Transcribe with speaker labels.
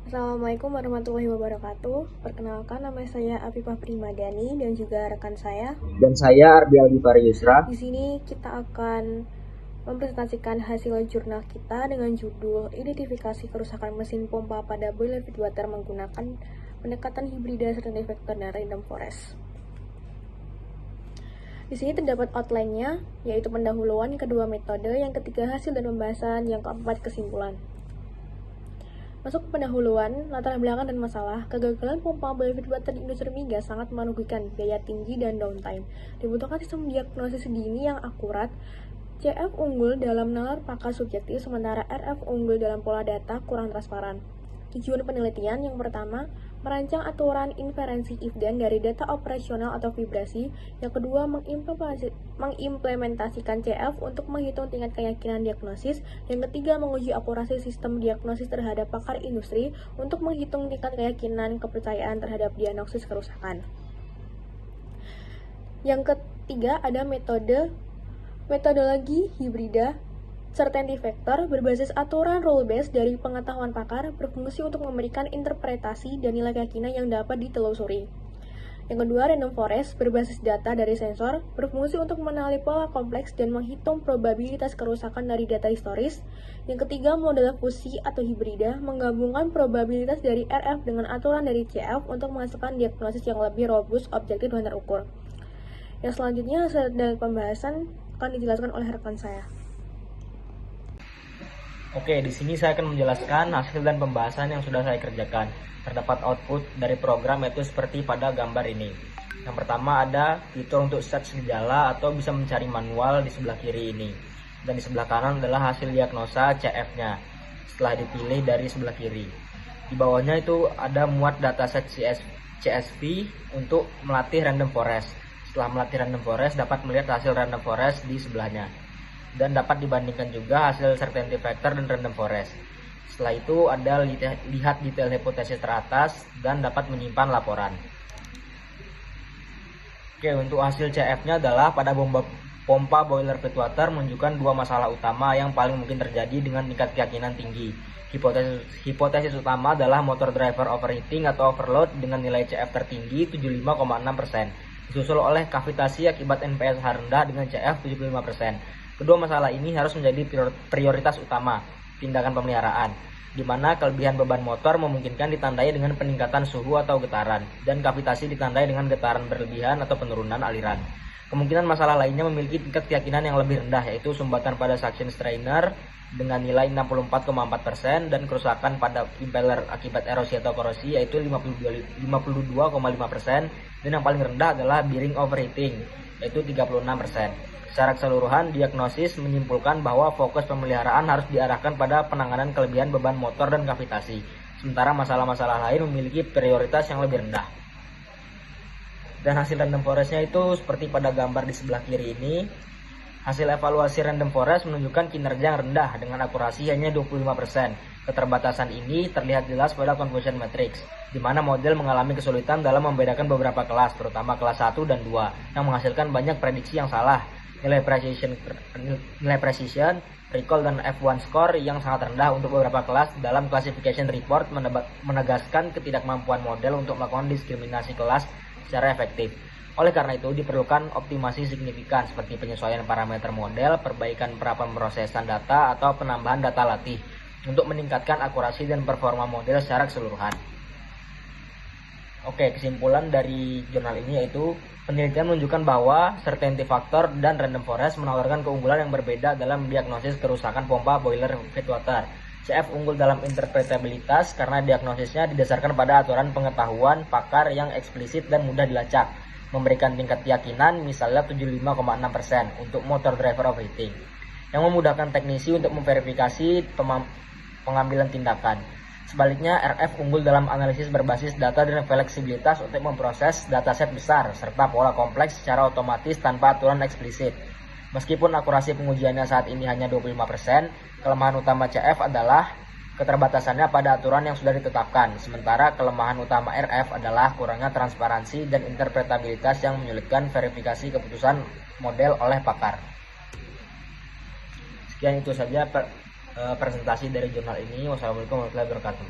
Speaker 1: Assalamualaikum warahmatullahi wabarakatuh. Perkenalkan, nama saya Afifah Primadani dan juga rekan saya.
Speaker 2: Dan saya Ardi Algifari Yusra.
Speaker 1: Di sini kita akan mempresentasikan hasil jurnal kita dengan judul Identifikasi Kerusakan Mesin Pompa pada Boiler Feedwater menggunakan pendekatan hibrida Certainty Factor dan Random Forest. Di sini terdapat outline-nya, yaitu pendahuluan, yang kedua metode, yang ketiga hasil dan pembahasan, yang keempat kesimpulan. Masuk ke pendahuluan, latar belakang dan masalah. Kegagalan pompa boiler feedwater di industri migas sangat merugikan, biaya tinggi dan downtime. Dibutuhkan sistem diagnosis dini yang akurat. CF unggul dalam nalar pakar subjektif, sementara RF unggul dalam pola data kurang transparan. Tujuan penelitian yang pertama, merancang aturan inferensi if-then dari data operasional atau vibrasi. Yang kedua, mengimplementasikan CF untuk menghitung tingkat keyakinan diagnosis. Yang ketiga, menguji akurasi sistem diagnosis terhadap pakar industri untuk menghitung tingkat keyakinan kepercayaan terhadap diagnosis kerusakan. Yang ketiga, ada metodologi hibrida Certainty Factor berbasis aturan rule-based dari pengetahuan pakar, berfungsi untuk memberikan interpretasi dan nilai keyakinan yang dapat ditelusuri. Yang kedua, Random Forest berbasis data dari sensor, berfungsi untuk mengenali pola kompleks dan menghitung probabilitas kerusakan dari data historis. Yang ketiga, model fusi atau hibrida menggabungkan probabilitas dari RF dengan aturan dari CF untuk menghasilkan diagnosis yang lebih robust, objektif, dan terukur. Yang selanjutnya, hasil dan pembahasan akan dijelaskan oleh rekan saya.
Speaker 2: Oke, di sini saya akan menjelaskan hasil dan pembahasan yang sudah saya kerjakan. Terdapat output dari program yaitu seperti pada gambar ini. Yang pertama ada fitur untuk search gejala atau bisa mencari manual di sebelah kiri ini. Dan di sebelah kanan adalah hasil diagnosa CF-nya setelah dipilih dari sebelah kiri. Di bawahnya itu ada muat dataset CSV untuk melatih Random Forest. Setelah melatih Random Forest dapat melihat hasil Random Forest di sebelahnya. Dan dapat dibandingkan juga hasil Certainty Factor dan Random Forest. Setelah itu ada lihat detail hipotesis teratas dan dapat menyimpan laporan. Oke, untuk hasil CF-nya adalah pada pompa boiler feedwater menunjukkan dua masalah utama yang paling mungkin terjadi dengan tingkat keyakinan tinggi. Hipotesis utama adalah motor driver overheating atau overload dengan nilai CF tertinggi 75,6%, disusul oleh kavitasi akibat NPSH rendah dengan CF 75%. Kedua masalah ini harus menjadi prioritas utama tindakan pemeliharaan, di mana kelebihan beban motor memungkinkan ditandai dengan peningkatan suhu atau getaran, dan kavitasi ditandai dengan getaran berlebihan atau penurunan aliran. Kemungkinan masalah lainnya memiliki tingkat keyakinan yang lebih rendah, yaitu sumbatan pada suction strainer dengan nilai 64,4% dan kerusakan pada impeller akibat erosi atau korosi yaitu 52,5%, dan yang paling rendah adalah bearing overheating yaitu 36%. Secara keseluruhan, diagnosis menyimpulkan bahwa fokus pemeliharaan harus diarahkan pada penanganan kelebihan beban motor dan kavitasi, sementara masalah-masalah lain memiliki prioritas yang lebih rendah. Dan hasil Random Forest-nya itu seperti pada gambar di sebelah kiri ini. Hasil evaluasi Random Forest menunjukkan kinerja yang rendah dengan akurasi hanya 25%. Keterbatasan ini terlihat jelas pada confusion matrix, di mana model mengalami kesulitan dalam membedakan beberapa kelas, terutama kelas 1 dan 2, yang menghasilkan banyak prediksi yang salah. Nilai precision, recall, dan F1 score yang sangat rendah untuk beberapa kelas dalam classification report menegaskan ketidakmampuan model untuk melakukan diskriminasi kelas secara efektif. Oleh karena itu, diperlukan optimasi signifikan seperti penyesuaian parameter model, perbaikan pemrosesan data, atau penambahan data latih untuk meningkatkan akurasi dan performa model secara keseluruhan. Oke, kesimpulan dari jurnal ini yaitu penelitian menunjukkan bahwa Certainty Factor dan Random Forest menawarkan keunggulan yang berbeda dalam diagnosis kerusakan pompa boiler feedwater. CF unggul dalam interpretabilitas karena diagnosisnya didasarkan pada aturan pengetahuan pakar yang eksplisit dan mudah dilacak, memberikan tingkat keyakinan misalnya 75,6% untuk motor driver overheating, yang memudahkan teknisi untuk memverifikasi pengambilan tindakan. Sebaliknya, RF unggul dalam analisis berbasis data dan fleksibilitas untuk memproses dataset besar serta pola kompleks secara otomatis tanpa aturan eksplisit. Meskipun akurasi pengujiannya saat ini hanya 25%, kelemahan utama CF adalah keterbatasannya pada aturan yang sudah ditetapkan, sementara kelemahan utama RF adalah kurangnya transparansi dan interpretabilitas yang menyulitkan verifikasi keputusan model oleh pakar. Sekian itu saja presentasi dari jurnal ini. Wassalamualaikum warahmatullahi wabarakatuh.